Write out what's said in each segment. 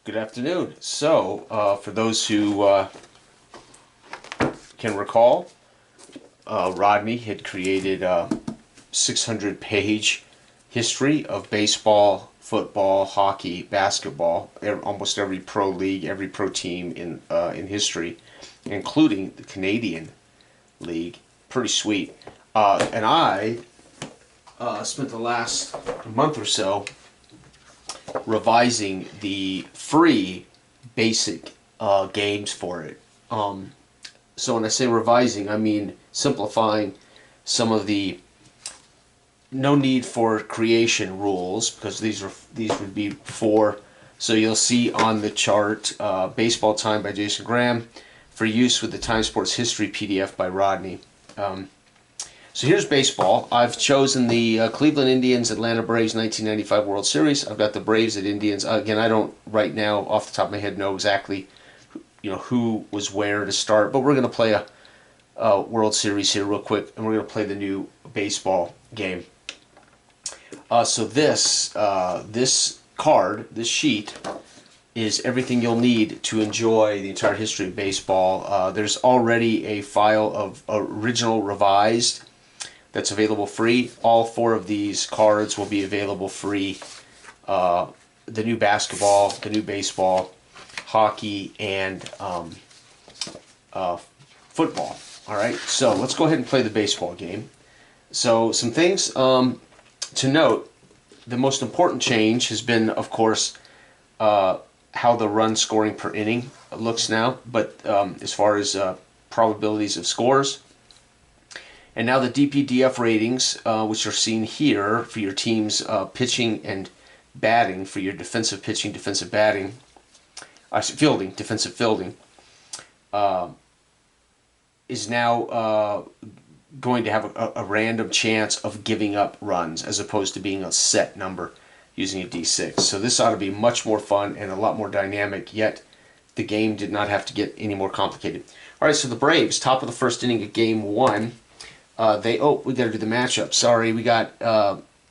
Good afternoon. So, for those who can recall, Rodney had created a 600-page history of baseball, football, hockey, basketball, almost every pro league, every pro team in history, including the Canadian League. Pretty sweet. And I spent the last month or so revising the free basic games for it. So when I say revising, I mean simplifying some of the no need for creation rules, because these would be for. So you'll see on the chart, Baseball Time by Jason Graham, for use with the Time Sports History PDF by Rodney. So here's baseball. I've chosen the Cleveland Indians Atlanta Braves 1995 World Series. I've got the Braves at Indians. Again, I don't right now off the top of my head know exactly who was where to start, but we're going to play a World Series here real quick, and we're going to play the new baseball game. So this card, this sheet, is everything you'll need to enjoy the entire history of baseball. There's already a file of original revised that's available free. All four of these cards will be available free. The new basketball, the new baseball, hockey, and football. All right, so let's go ahead and play the baseball game. So some things to note. The most important change has been, of course, how the run scoring per inning looks now, but as far as probabilities of scores. And now the DPDF ratings, which are seen here for your team's pitching and batting, for your defensive pitching, defensive batting, fielding, defensive fielding, is now going to have a random chance of giving up runs as opposed to being a set number using a D6. So this ought to be much more fun and a lot more dynamic, yet the game did not have to get any more complicated. All right, so the Braves, top of the first inning of game one, we got to do the matchup. Sorry, we got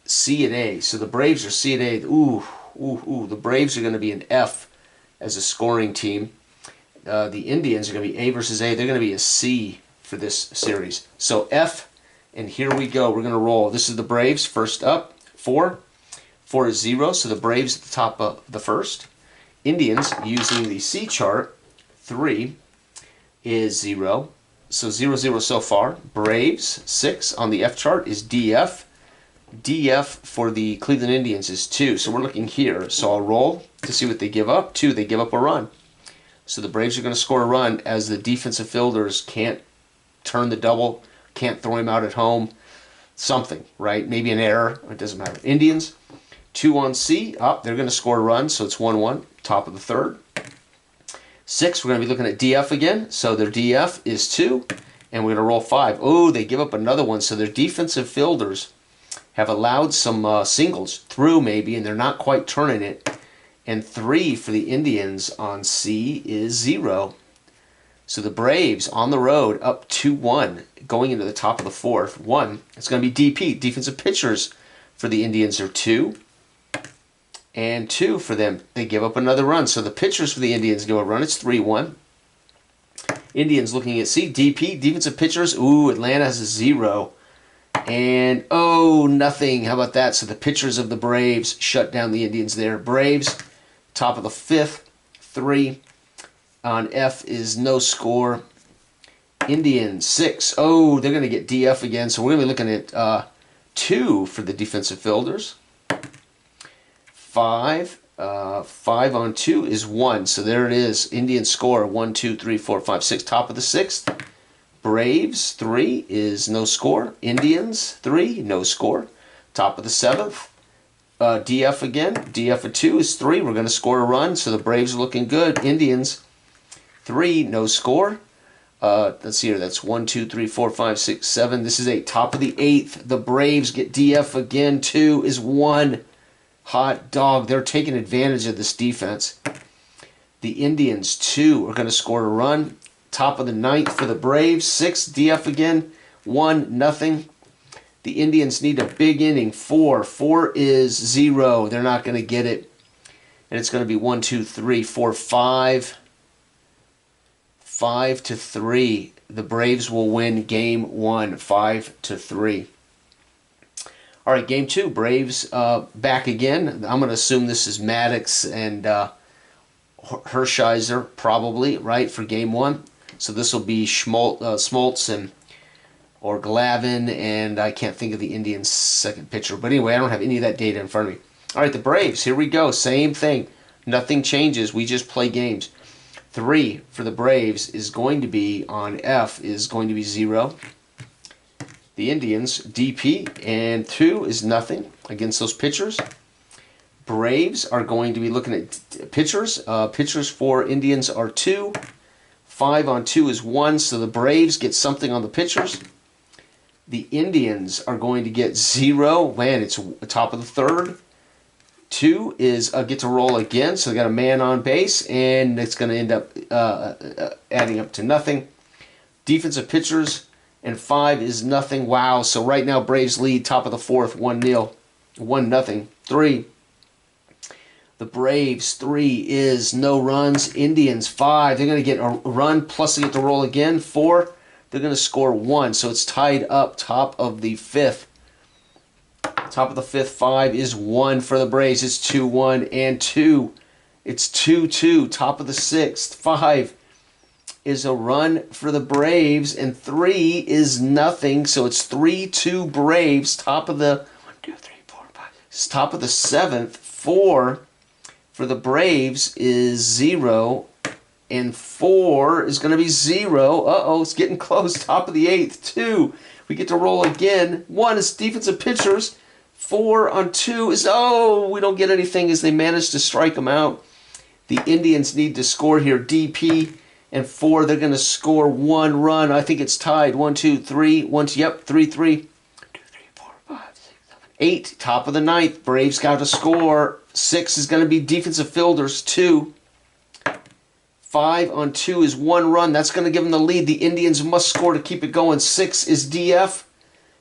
C and A. So the Braves are C and A. The Braves are going to be an F as a scoring team. The Indians are going to be A versus A. They're going to be a C for this series. So F, and here we go. We're going to roll. This is the Braves, first up, 4. 4 is 0, so the Braves at the top of the first. Indians, using the C chart, 3 is 0. So 0-0 so far. Braves, 6 on the F chart is DF. DF for the Cleveland Indians is 2. So we're looking here. So I'll roll to see what they give up. 2, they give up a run. So the Braves are going to score a run as the defensive fielders can't turn the double, can't throw him out at home. Something, right? Maybe an error. It doesn't matter. Indians, 2 on C. They're going to score a run, so it's 1-1. Top of the third. 6, we're going to be looking at DF again. So their DF is 2, and we're going to roll 5. Oh, they give up another one. So their defensive fielders have allowed some singles through maybe, and they're not quite turning it. And 3 for the Indians on C is 0. So the Braves on the road up 2-1 going into the top of the fourth. 1, it's going to be DP. Defensive pitchers for the Indians are 2. And 2 for them. They give up another run. So the pitchers for the Indians give a run. It's 3-1. Indians looking at C. DP. Defensive pitchers. Ooh, Atlanta has a 0. And, nothing. How about that? So the pitchers of the Braves shut down the Indians there. Braves, top of the fifth. 3. On F is no score. Indians, 6. Oh, they're going to get DF again. So we're going to be looking at 2 for the defensive fielders. 5. 5 on 2 is 1. So there it is. Indians score 1, 2, 3, 4, 5, 6. Top of the sixth. Braves, 3 is no score. Indians, 3, no score. Top of the seventh. DF again. DF of 2 is 3. We're going to score a run. So the Braves are looking good. Indians, 3, no score. Let's see here. That's 1, 2, 3, 4, 5, 6, 7. This is 8. Top of the eighth. The Braves get DF again. 2 is 1. Hot dog. They're taking advantage of this defense. The Indians, 2, are going to score a run. Top of the ninth for the Braves. 6, DF again. 1, nothing. The Indians need a big inning. 4. 4 is 0. They're not going to get it. And it's going to be 1, 2, 3, 4, 5. 5-3. The Braves will win game 1, 5-3. All right, game 2. Braves back again. I'm going to assume this is Maddox and Hershiser, probably, right, for game 1. So this will be Smoltz and or Glavine, and I can't think of the Indians' second pitcher. But anyway, I don't have any of that data in front of me. All right, the Braves, here we go. Same thing. Nothing changes. We just play games. 3 for the Braves is going to be on F, is going to be 0. The Indians, DP, and 2 is nothing against those pitchers. Braves are going to be looking at pitchers. Pitchers for Indians are 2. 5 on 2 is 1, so the Braves get something on the pitchers. The Indians are going to get 0. Man, it's top of the third. 2 is get to roll again, so they got a man on base, and it's going to end up adding up to nothing. Defensive pitchers, and 5 is nothing. Wow, so right now Braves lead top of the fourth, 1-0. 1-0. 3. The Braves, 3 is no runs. Indians, 5. They're going to get a run, plus they get to roll again. 4, they're going to score 1, so it's tied up top of the fifth. Top of the fifth, 5 is 1 for the Braves. It's 2-1 and 2. It's 2-2. Top of the sixth, 5 is a run for the Braves, and 3 is nothing. So it's 3-2 Braves. Top of the 1, 2, 3, 4, 5. It's top of the seventh, 4 for the Braves is 0, and 4 is going to be 0. Uh-oh, it's getting close. Top of the eighth, 2. We get to roll again. 1 is defensive pitchers. 4 on 2 is, oh, we don't get anything as they manage to strike them out. The Indians need to score here. DP and 4, they're going to score 1 run. I think it's tied. 1, 2, 3. 1, 2, yep, 3, 3. 1, 2, 3, 4, 5, 6, 7, 8. Top of the ninth. Braves got to score. 6 is going to be defensive fielders. 2. 5 on 2 is 1 run. That's going to give them the lead. The Indians must score to keep it going. 6 is DF.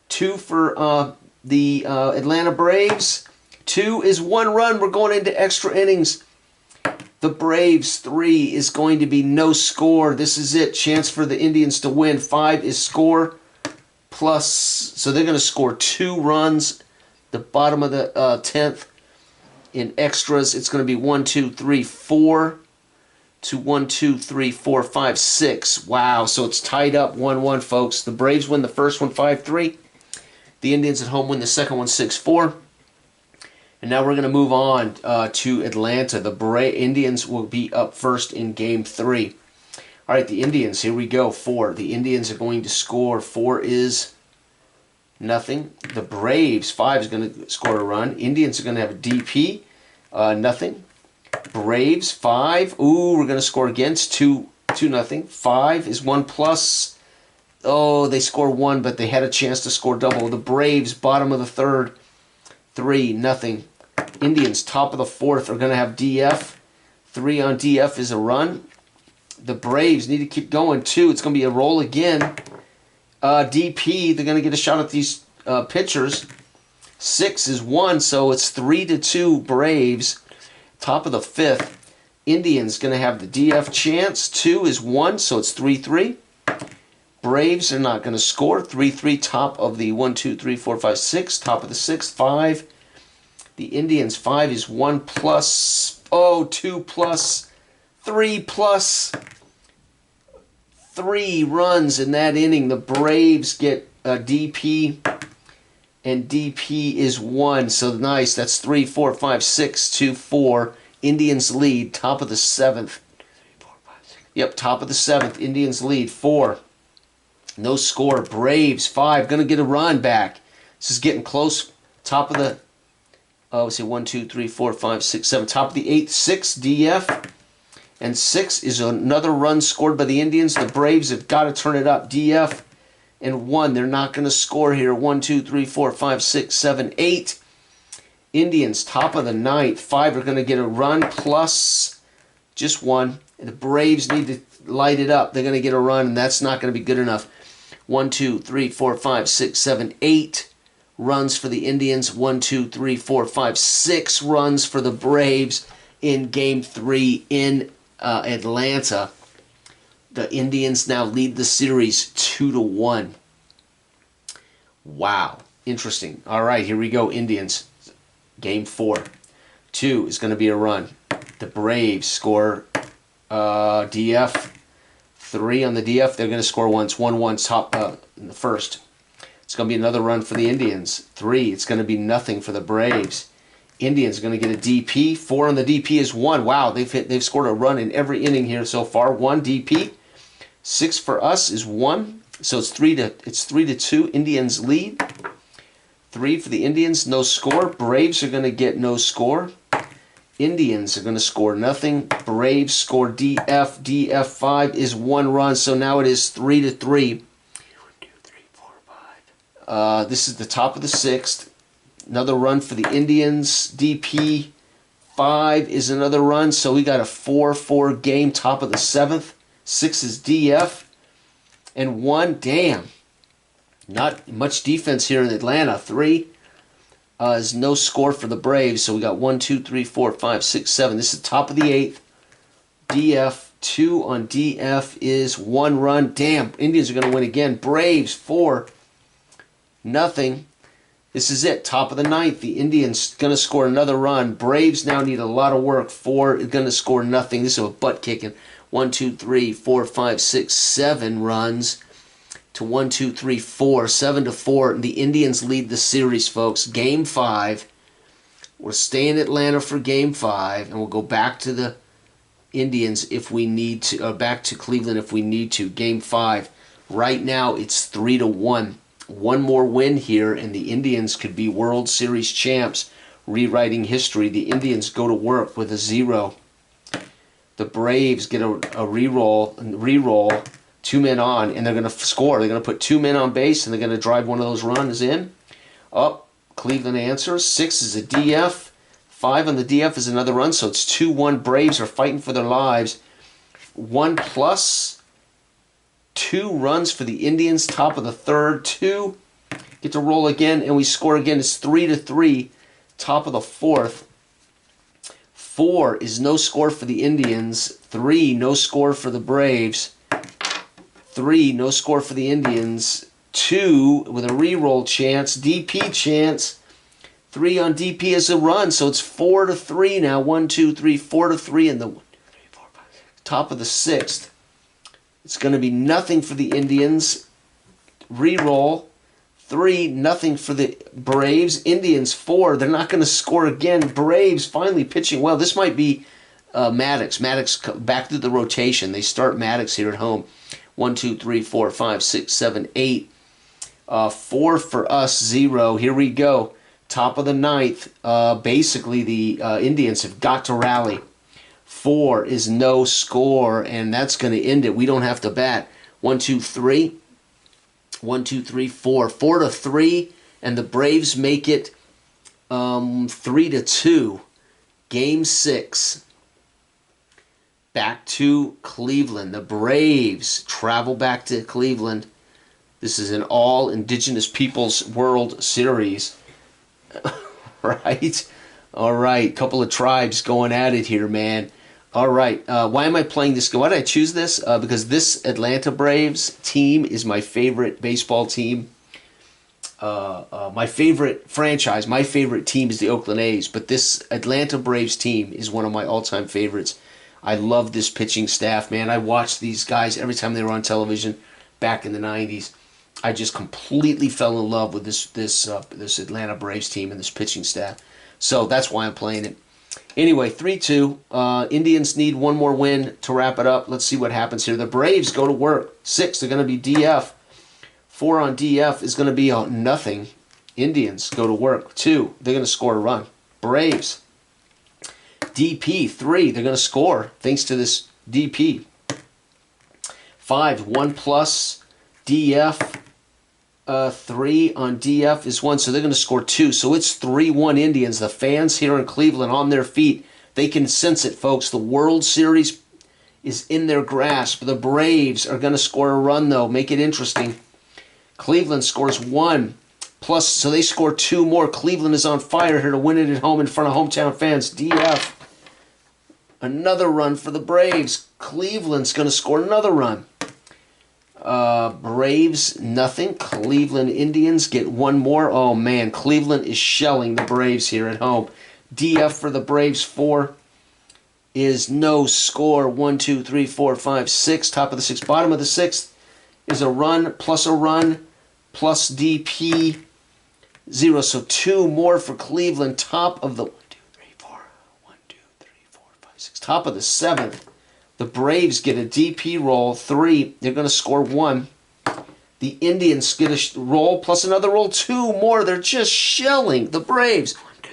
2 for the Atlanta Braves. 2 is 1 run. We're going into extra innings. The Braves, 3 is going to be no score. This is it. Chance for the Indians to win. 5 is score plus. So they're going to score 2 runs. The bottom of the 10th in extras. It's going to be 1, 2, 3, 4. To 1, 2, 3, 4, 5, 6. Wow, so it's tied up 1-1, folks. The Braves win the first one 5-3. The Indians at home win the second one 6-4. And now we're going to move on to Atlanta. The Indians will be up first in game 3. All right, the Indians, here we go. 4. The Indians are going to score. 4 is nothing. The Braves, 5 is going to score a run. Indians are going to have a DP, nothing. Braves, 5. Ooh, we're going to score against 2-0. 5 is 1 plus. Oh, they score 1, but they had a chance to score double. The Braves, bottom of the third, 3-0. Indians, top of the fourth, are going to have DF. 3 on DF is a run. The Braves need to keep going, 2. It's going to be a roll again. DP, they're going to get a shot at these pitchers. 6 is 1, so it's 3-2 Braves. Top of the fifth, Indians going to have the DF chance. 2 is 1, so it's 3-3. Braves are not going to score. 3-3, top of the 1, 2, 3, 4, 5, 6. Top of the sixth, 5. The Indians, 5 is 1 plus. Oh, 2 plus. 3 plus. 3 runs in that inning. The Braves get a DP. And DP is 1, so nice. That's 3, 4, 5, 6, 2, 4. Indians lead, top of the 7th. Yep, top of the 7th. Indians lead, 4. No score. Braves, 5. Going to get a run back. This is getting close. Top of the, let's see, 1, 2, 3, 4, 5, 6, 7. Top of the 8th, 6, DF. And 6 is another run scored by the Indians. The Braves have got to turn it up. DF. And 1, they're not going to score here. 1, 2, 3, 4, 5, 6, 7, 8. Indians, top of the 9th. 5 are going to get a run plus just 1. And the Braves need to light it up. They're going to get a run, and that's not going to be good enough. 1, 2, 3, 4, 5, 6, 7, 8 runs for the Indians. 1, 2, 3, 4, 5, 6 runs for the Braves. in Game 3 in Atlanta. The Indians now lead the series 2-1. Wow. Interesting. All right, here we go, Indians. Game 4. 2 is going to be a run. The Braves score DF. 3 on the DF. They're going to score once. 1-1 top in the first. It's going to be another run for the Indians. 3. It's going to be nothing for the Braves. Indians are going to get a DP. 4 on the DP is 1. Wow, they've scored a run in every inning here so far. 1 DP. 6 for us is 1. So it's 3-2. Indians lead. 3 for the Indians, no score. Braves are going to get no score. Indians are going to score nothing. Braves score DF. DF5 is 1 run, so now it is 3-3. 1, 2, 3, 4, 5. This is the top of the 6th. Another run for the Indians. DP5 is another run, so we got a 4-4 game, top of the 7th. 6 is DF. And 1, damn. Not much defense here in Atlanta. 3 is no score for the Braves. So we got 1, 2, 3, 4, 5, 6, 7. This is top of the 8th. DF 2 on DF is 1 run. Damn, Indians are going to win again. Braves 4, nothing. This is it. Top of the 9th. The Indians going to score another run. Braves now need a lot of work. 4 is going to score nothing. This is a butt kicking. 1, 2, 3, 4, 5, 6, 7 runs. To 1, 2, 3, 4, 7-4. The Indians lead the series, folks. Game 5. We'll stay in Atlanta for Game 5, and we'll go back to the Indians if we need to, or back to Cleveland if we need to. Game 5. Right now, it's 3-1. One more win here, and the Indians could be World Series champs, rewriting history. The Indians go to work with a 0. The Braves get a re-roll. 2 men on, and they're going to score. They're going to put 2 men on base, and they're going to drive one of those runs in. Up, Cleveland answers. 6 is a DF. 5 on the DF is another run, so it's 2-1. Braves are fighting for their lives. 1 plus 2 runs for the Indians, top of the 3rd. 2 get to roll again, and we score again. It's 3-3, top of the 4th. 4 is no score for the Indians. 3, no score for the Braves. 3, no score for the Indians. 2 with a re-roll chance. DP chance. 3 on DP is a run, so it's 4-3 now. 1, 2, 3, 4-3 in the 1, 2, 3, 4, 5, top of the 6th. It's going to be nothing for the Indians. Re-roll. 3, nothing for the Braves. Indians 4. They're not going to score again. Braves finally pitching well. This might be Maddox. Maddox back to the rotation. They start Maddox here at home. 1, 2, 3, 4, 5, 6, 7, 8. 4 for us, 0. Here we go. Top of the 9th. Basically, the Indians have got to rally. 4 is no score, and that's going to end it. We don't have to bat. 1, 2, 3. 1, 2, 3, 4. 4-3, and the Braves make it 3-2. Game 6. Back to Cleveland. The Braves travel back to Cleveland. This is an all Indigenous Peoples World Series. Right? All right. Couple of tribes going at it here, man. All right. Why am I playing this? Why did I choose this? Because this Atlanta Braves team is my favorite baseball team. My favorite franchise, my favorite team is the Oakland A's. But this Atlanta Braves team is one of my all-time favorites. I love this pitching staff, man. I watched these guys every time they were on television back in the 90s. I just completely fell in love with this Atlanta Braves team and this pitching staff. So that's why I'm playing it. Anyway, 3-2. Indians need one more win to wrap it up. Let's see what happens here. The Braves go to work. 6, they're going to be DF. 4 on DF is going to be nothing. Indians go to work. 2, they're going to score a run. Braves. DP, 3, they're going to score thanks to this DP. 5, 1 plus DF. 3 on DF is 1, so they're going to score 2. So it's 3-1 Indians. The fans here in Cleveland on their feet. They can sense it, folks. The World Series is in their grasp. The Braves are going to score a run, though. Make it interesting. Cleveland scores 1. Plus, so they score 2 more. Cleveland is on fire here to win it at home in front of hometown fans. DF. Another run for the Braves. Cleveland's going to score another run. Braves, nothing. Cleveland Indians get one more. Oh, man. Cleveland is shelling the Braves here at home. DF for the Braves, 4 is no score. 1, 2, 3, 4, 5, 6. Top of the 6th. Bottom of the 6th is a run plus DP, 0. So 2 more for Cleveland. Top of the 1, 2, 3, 4. 1, 2, 3, 4, 5, 6. Top of the 7th. The Braves get a DP roll, 3. They're going to score 1. The Indians get a roll plus another roll, 2 more. They're just shelling the Braves. 1, 2,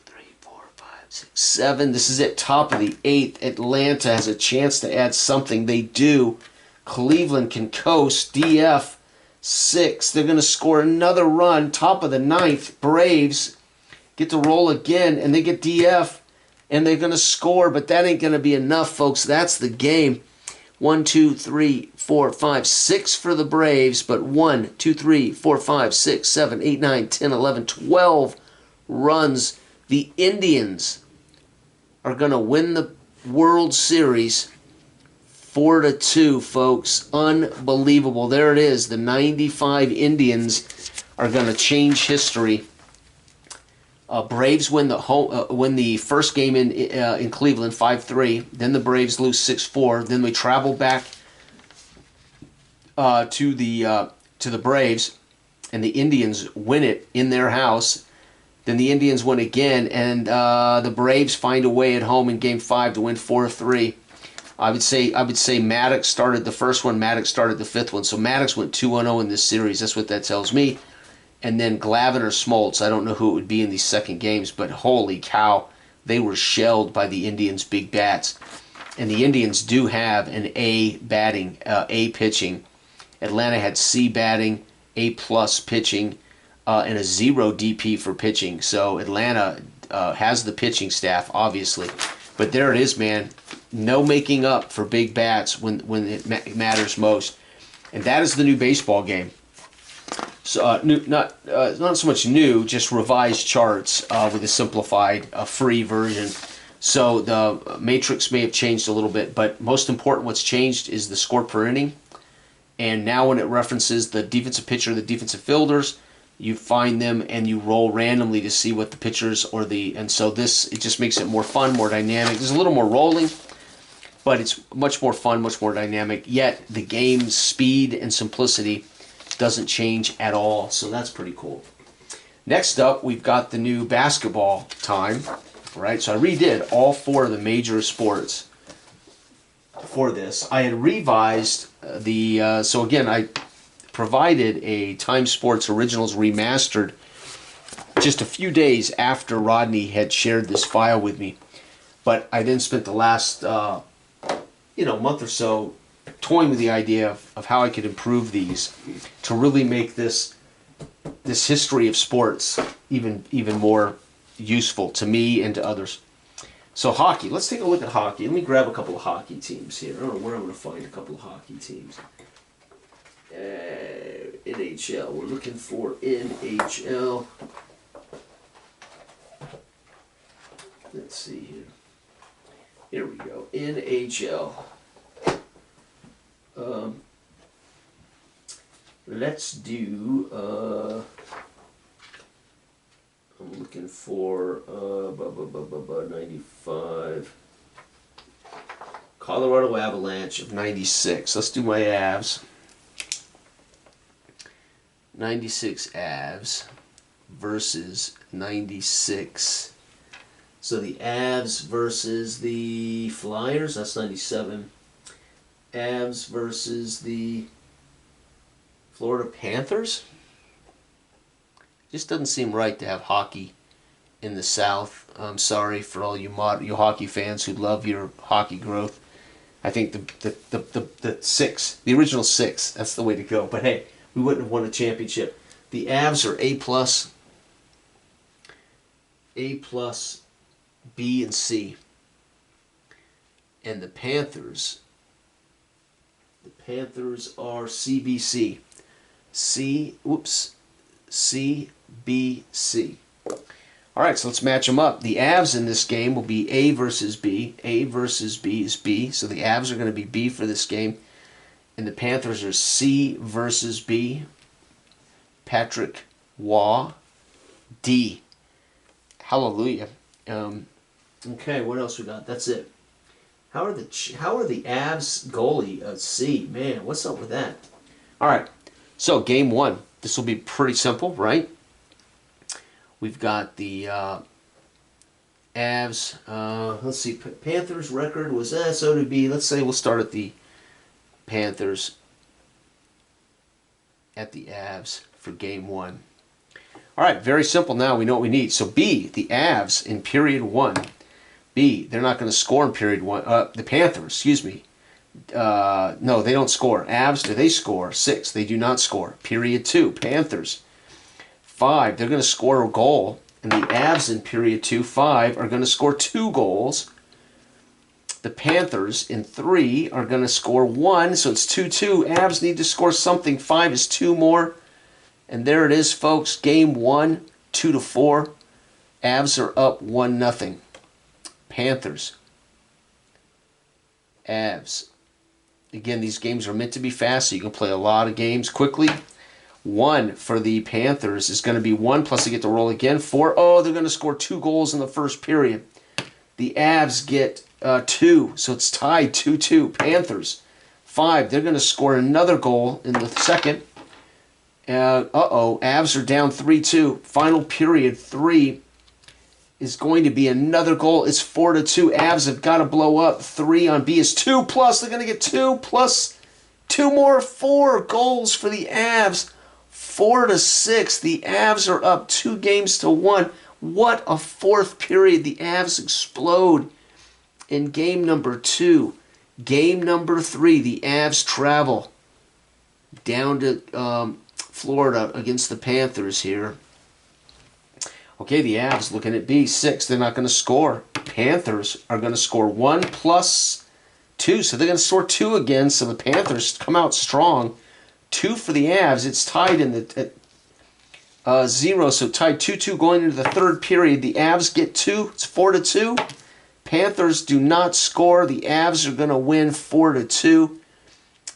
3, 4, 5, 6, 7. This is it. Top of the 8th. Atlanta has a chance to add something. They do. Cleveland can coast. DF, 6. They're going to score another run. Top of the 9th. Braves get to roll again, and they get DF. And they're going to score, but that ain't going to be enough, folks. That's the game. 1, 2, 3, 4, 5, 6 for the Braves, but 1, 2, 3, 4, 5, 6, 7, 8, 9, 10, 11, 12 runs. The Indians are going to win the World Series 4-2, folks. Unbelievable. There it is. The 95 Indians are going to change history. Braves win the first game in Cleveland 5-3. Then the Braves lose 6-4. Then we travel back to the Braves, and the Indians win it in their house. Then the Indians win again, and the Braves find a way at home in Game 5 to win 4-3. I would say Maddox started the first one. Maddox started the 5th one. So Maddox went 2-0 in this series. That's what that tells me. And then Glavine or Smoltz, I don't know who it would be in these second games, but holy cow, they were shelled by the Indians' big bats. And the Indians do have an A batting, A pitching. Atlanta had C batting, A plus pitching, and a 0 DP for pitching. So Atlanta has the pitching staff, obviously. But there it is, man. No making up for big bats when it matters most. And that is the new baseball game. So not so much new, just revised charts with a simplified, free version. So the matrix may have changed a little bit, but most important, what's changed is the score per inning. And now when it references the defensive pitcher, the defensive fielders, you find them and you roll randomly to see what the pitchers and so it just makes it more fun, more dynamic. There's a little more rolling, but it's much more fun, much more dynamic. Yet the game's speed and simplicity doesn't change at all, so that's pretty cool. Next up, we've got the new basketball time, right? So I redid all 4 of the major sports for this. I had revised so again, I provided a Time Sports Originals Remastered just a few days after Rodney had shared this file with me. But I then spent the last month or so toying with the idea of how I could improve these to really make this history of sports even more useful to me and to others. So hockey, let's take a look at hockey. Let me grab a couple of hockey teams here. I don't know where I'm going to find a couple of hockey teams. NHL, we're looking for NHL. Let's see here. Here we go, NHL. Let's do, I'm looking for 95. Colorado Avalanche of 96. Let's do my Avs. 96 Avs versus 96. So the Avs versus the Flyers, that's 97. Avs versus the Florida Panthers. Just doesn't seem right to have hockey in the South. I'm sorry for all you hockey fans who love your hockey growth. I think the 6, the original 6, that's the way to go. But hey, we wouldn't have won a championship. The Avs are A+, B, and C. And the Panthers are CBC. C, B, C. All right, so let's match them up. The Avs in this game will be A versus B. A versus B is B, so the Avs are going to be B for this game. And the Panthers are C versus B. Patrick Waugh, D. Hallelujah. Okay, what else we got? That's it. How are the Avs goalie C? Man, what's up with that? All right, so game one. This will be pretty simple, right? We've got the Avs. Let's see. Panthers record was so to be. Let's say we'll start at the Panthers at the Avs for game one. All right, very simple now. We know what we need. So B, the Avs in period one. B, they're not going to score in period one. The Panthers, excuse me. No, they don't score. Avs, do they score? 6, they do not score. Period 2, Panthers. 5, they're going to score a goal. And the Avs in period 2, 5, are going to score 2 goals. The Panthers in 3 are going to score 1, so it's 2-2. Avs need to score something. 5 is 2 more. And there it is, folks. Game 1, 2-4. Avs are up 1-0. Panthers. Avs. Again, these games are meant to be fast, so you can play a lot of games quickly. 1 for the Panthers is going to be 1, plus they get to roll again. 4. Oh, they're going to score 2 goals in the first period. The Avs get 2, so it's tied 2-2. Panthers. 5, they're going to score another goal in the second. Avs are down 3-2. Final period 3 is going to be another goal. It's 4-2. Avs have got to blow up. 3 on B is 2 plus. They're going to get 2 plus 2 more. 4 goals for the Avs. 4-6. The Avs are up 2 games to 1. What a fourth period. The Avs explode in game number 2. Game number 3, the Avs travel down to Florida against the Panthers here. Okay, the Avs looking at B, 6. They're not going to score. Panthers are going to score 1 plus 2. So they're going to score 2 again. So the Panthers come out strong. 2 for the Avs. It's tied in the 0. So tied 2-2 going into the third period. The Avs get 2. It's 4-2. Panthers do not score. The Avs are going to win 4-2.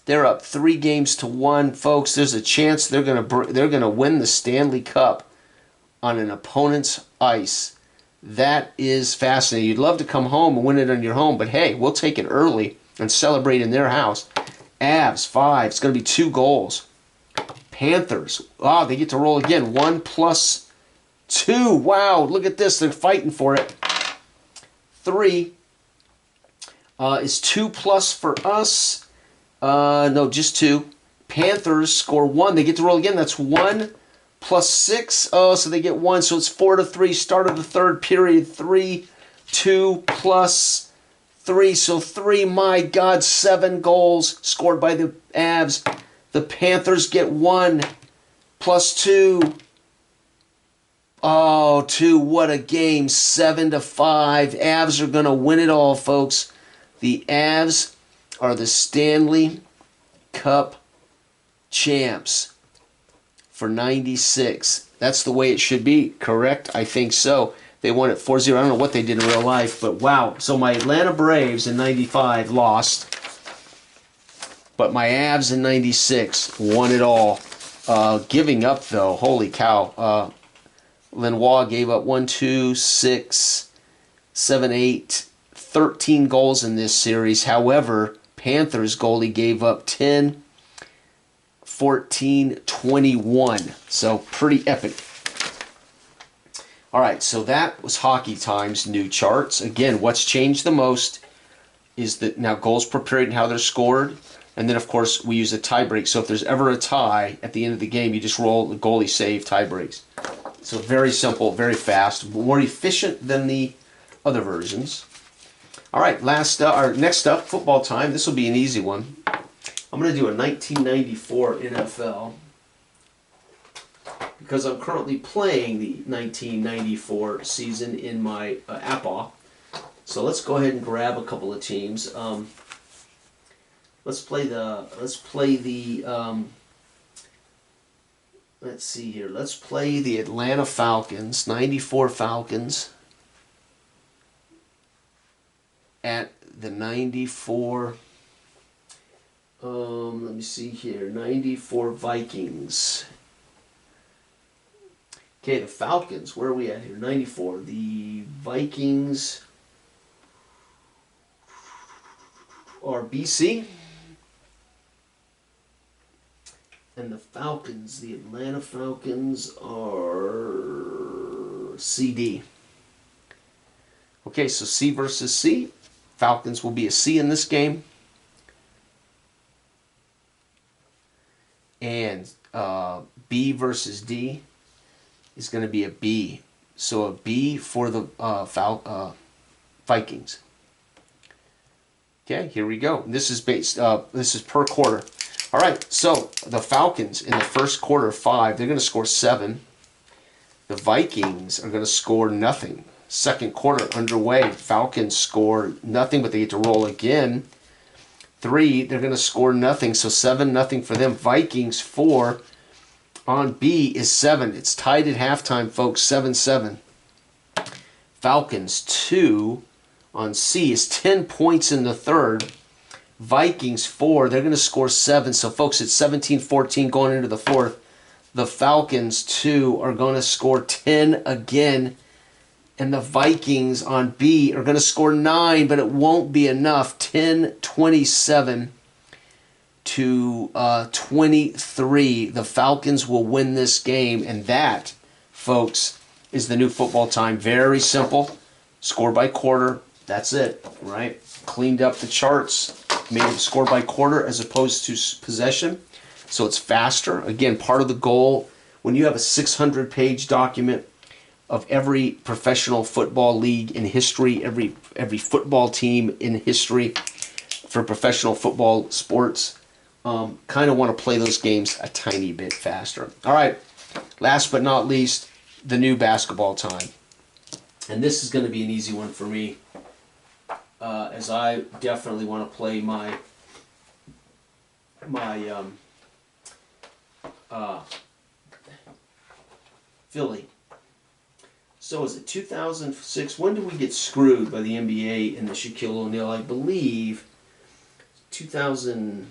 They're up 3 games to 1, folks. There's a chance they're going to win the Stanley Cup on an opponent's ice. That is fascinating. You'd love to come home and win it on your home, but hey, we'll take it early and celebrate in their house. Avs, 5. It's going to be 2 goals. Panthers, they get to roll again. 1 plus 2. Wow, look at this. They're fighting for it. 3 is 2 plus for us. No, just 2. Panthers score 1. They get to roll again. That's 1 plus 6. Oh, so they get 1. So it's 4-3. Start of the third period. 3, 2 plus 3. So 3, my God, 7 goals scored by the Avs. The Panthers get 1 plus 2. Oh, 2. What a game. 7-5. Avs are going to win it all, folks. The Avs are the Stanley Cup champs for 96. That's the way it should be, correct? I think so. They won it 4-0. I don't know what they did in real life, but wow. So my Atlanta Braves in 95 lost, but my Avs in 96 won it all. Giving up, though, holy cow. Lenoir gave up 1, 2, 6, 7, 8, 13 goals in this series. However, Panthers goalie gave up 10, 14, 21. So pretty epic. All right, so that was Hockey Time's new charts. Again, what's changed the most is that now goals per period and how they're scored. And then, of course, we use a tie break. So if there's ever a tie at the end of the game, you just roll the goalie save tie breaks. So very simple, very fast, more efficient than the other versions. All right, next up, football time. This will be an easy one. I'm going to do a 1994 NFL because I'm currently playing the 1994 season in my APA. So let's go ahead and grab a couple of teams. Let's play the let's see here. Let's play the Atlanta Falcons, 94 Falcons, at the 94, let me see here, 94 Vikings. Okay, the Falcons, where are we at here? 94. The Vikings are BC. And the Falcons, the Atlanta Falcons, are CD. Okay, so C versus C. Falcons will be a C in this game. And B versus D is going to be a B. So a B for the Vikings. Okay, here we go. This is based. This is per quarter. All right. So the Falcons in the first quarter 5, they're going to score 7. The Vikings are going to score nothing. Second quarter underway. Falcons score nothing, but they get to roll again. 3, they're going to score nothing, so 7-0 for them. Vikings 4 on B is 7. It's tied at halftime, folks. 7-7. Falcons 2 on C is 10 points in the third. Vikings 4, they're going to score 7. So, folks, it's 17-14 going into the fourth. The Falcons 2 are going to score 10 again. And the Vikings on B are going to score 9, but it won't be enough. 10-27 to 23. The Falcons will win this game. And that, folks, is the new football time. Very simple. Score by quarter. That's it, right? Cleaned up the charts. Made it score by quarter as opposed to possession. So it's faster. Again, part of the goal, when you have a 600-page document of every professional football league in history, every football team in history for professional football sports, kind of want to play those games a tiny bit faster. All right, last but not least, the new basketball time. And this is going to be an easy one for me, as I definitely want to play my Philly. So is it 2006? When did we get screwed by the NBA and the Shaquille O'Neal? I believe 2000.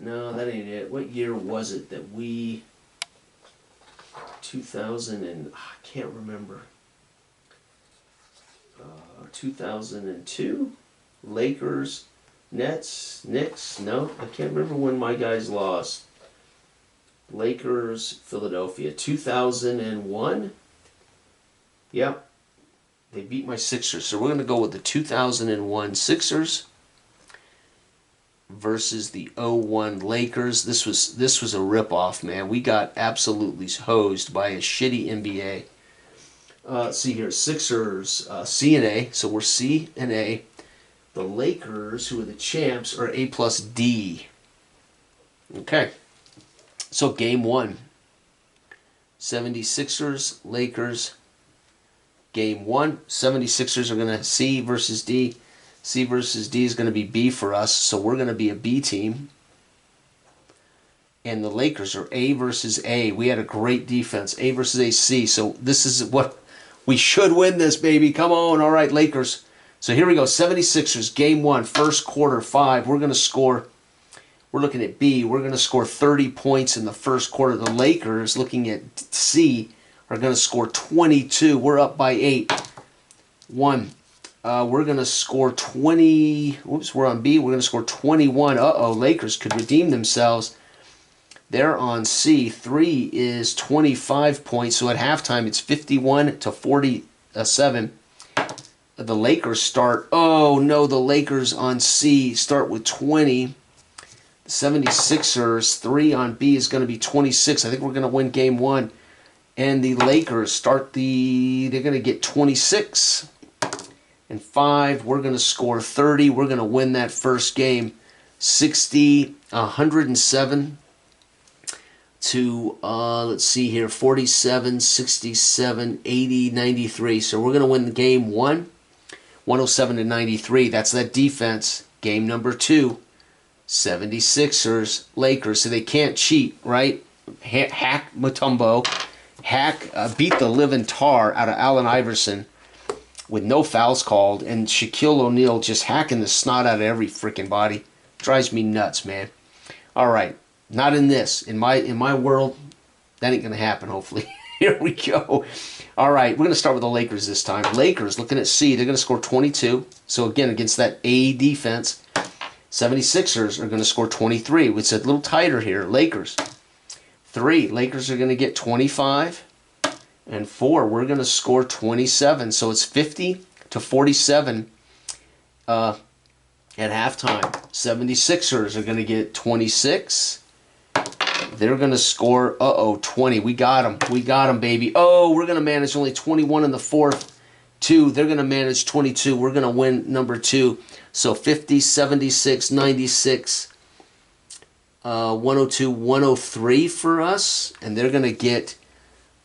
No, that ain't it. What year was it that we? 2000 and I can't remember. 2002, Lakers, Nets, Knicks. No, I can't remember when my guys lost. Lakers, Philadelphia, 2001. Yep, they beat my Sixers. So we're going to go with the 2001 Sixers versus the 01 Lakers. This was a ripoff, man. We got absolutely hosed by a shitty NBA. Let's see here, Sixers, C and A. So we're C and A. The Lakers, who are the champs, are A plus D. Okay. So game 1. 76ers, Lakers. Game 1, 76ers are going to C versus D. C versus D is going to be B for us, so we're going to be a B team. And the Lakers are A versus A. We had a great defense, A versus A, C. So this is what we should win this, baby. Come on. All right, Lakers. So here we go, 76ers, game 1, first quarter, 5. We're going to score, we're looking at B. We're going to score 30 points in the first quarter. The Lakers, looking at C, are going to score 22. We're up by 8. 1. We're going to score 20. Whoops, we're on B. We're going to score 21. Uh-oh, Lakers could redeem themselves. They're on C. 3 is 25 points. So at halftime, it's 51-47. The Lakers start. Oh, no, the Lakers on C start with 20. The 76ers, 3 on B is going to be 26. I think we're going to win game 1. And the Lakers start they're going to get 26. And 5, we're going to score 30. We're going to win that first game 107 to, let's see here, 47, 67, 80, 93. So we're going to win the game 1, 107-93. That's that defense. Game number 2, 76ers, Lakers. So they can't cheat, right? Hack Mutombo. Hack beat the living tar out of Allen Iverson with no fouls called, and Shaquille O'Neal just hacking the snot out of every freaking body. Drives me nuts, man. All right, not in this. In my world, that ain't gonna happen. Hopefully, here we go. All right, we're gonna start with the Lakers this time. Lakers looking at C. They're gonna score 22. So again, against that A defense, 76ers are gonna score 23. It's a little tighter here. Lakers 3. Lakers are gonna get 25. And 4, we're going to score 27. So it's 50-47 at halftime. 76ers are going to get 26. They're going to score, 20. We got them. We got them, baby. Oh, we're going to manage only 21 in the fourth. 2, they're going to manage 22. We're going to win number 2. So 50, 76, 96, 102, 103 for us. And they're going to get...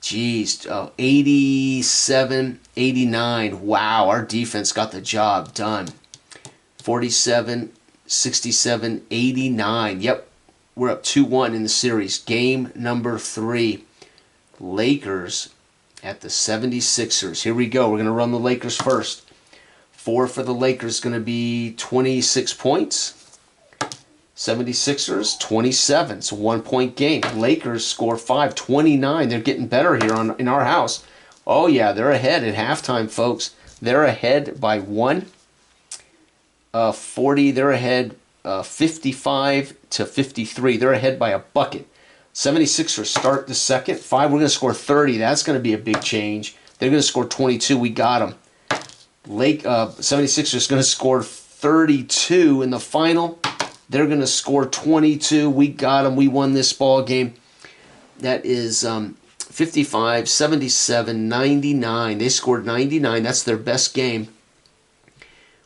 87, 89. Wow, our defense got the job done. 47, 67, 89. Yep, we're up 2-1 in the series. Game number 3. Lakers at the 76ers. Here we go. We're going to run the Lakers first. 4 for the Lakers is going to be 26 points. 76ers, 27. It's a 1-point game. Lakers score 5, 29. They're getting better here in our house. Oh, yeah, they're ahead at halftime, folks. They're ahead by 1. 40, they're ahead 55-53. They're ahead by a bucket. 76ers start the second. 5, we're going to score 30. That's going to be a big change. They're going to score 22. We got them. 76ers going to score 32 in the final. They're going to score 22. We got them. We won this ball game. That is 55, 77, 99. They scored 99. That's their best game.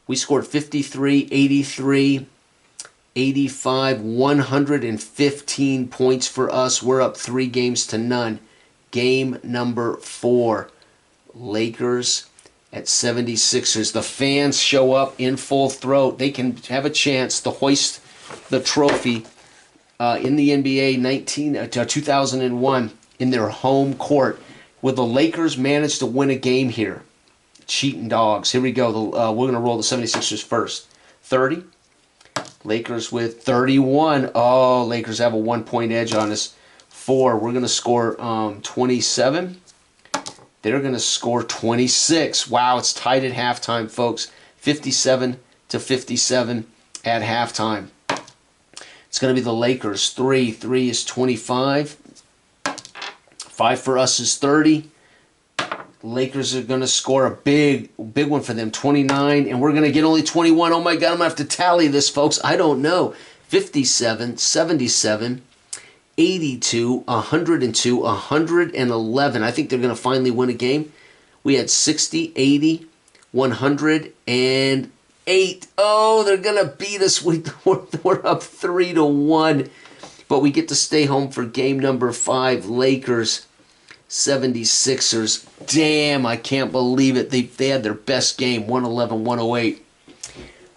We scored 53, 83, 85, 115 points for us. We're up 3-0. Game number 4. Lakers at 76ers. The fans show up in full throat. They can have a chance to hoist the trophy in the NBA 2001 in their home court. Will the Lakers manage to win a game here? Cheating dogs. Here we go. We're going to roll the 76ers first. 30. Lakers with 31. Oh, Lakers have a 1-point edge on us. 4. We're going to score 27. They're going to score 26. Wow, it's tied at halftime, folks. 57-57 at halftime. It's going to be the Lakers. 3 is 25. 5 for us is 30. Lakers are going to score a big one for them. 29, and we're going to get only 21. Oh, my God, I'm going to have to tally this, folks. I don't know. 57, 77, 82, 102, 111. I think they're going to finally win a game. We had 60, 80, 108. Oh, they're going to beat us. We're up 3-1. But we get to stay home for game number 5. Lakers, 76ers. Damn, I can't believe it. They had their best game, 111, 108.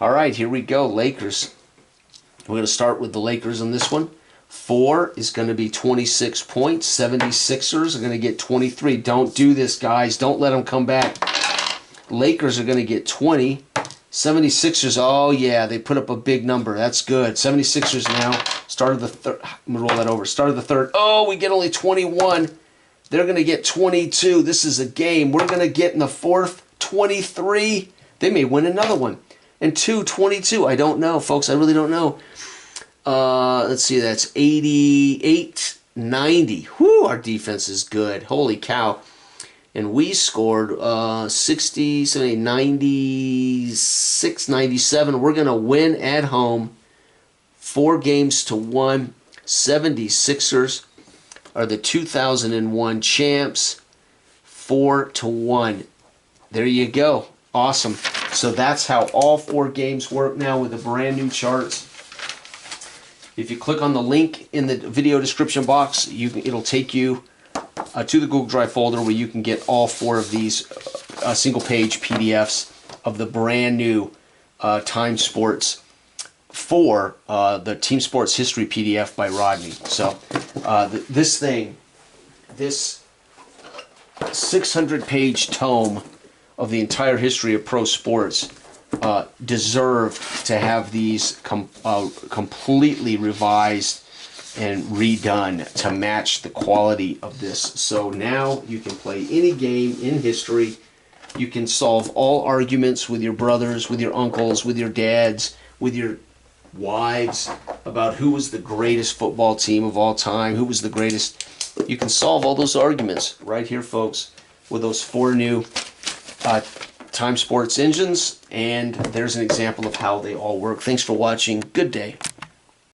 All right, here we go, Lakers. We're going to start with the Lakers on this one. 4 is going to be 26 points. 76ers are going to get 23. Don't do this, guys. Don't let them come back. Lakers are going to get 20. 76ers, oh yeah, they put up a big number. That's good. 76ers now. Started the third. I'm going to roll that over. Started the third. Oh, we get only 21. They're going to get 22. This is a game. We're going to get in the fourth 23. They may win another one. And 22. I don't know, folks. I really don't know. Let's see. That's 88, 90. Whew, our defense is good. Holy cow. And we scored 60, 70, 96, 97. We're going to win at home 4-1. 76ers are the 2001 champs. 4-1. There you go. Awesome. So that's how all 4 games work now with the brand new charts. If you click on the link in the video description box, it'll take you to the Google Drive folder where you can get all 4 of these single-page PDFs of the brand new Time Sports for the Team Sports History PDF by Rodney. So this 600-page tome of the entire history of pro sports deserved to have these completely revised and redone to match the quality of this. So now you can play any game in history. You can solve all arguments with your brothers, with your uncles, with your dads, with your wives about who was the greatest football team of all time, who was the greatest. You can solve all those arguments right here, folks, with those 4 new Time Sports engines, and there's an example of how they all work. Thanks for watching. Good day.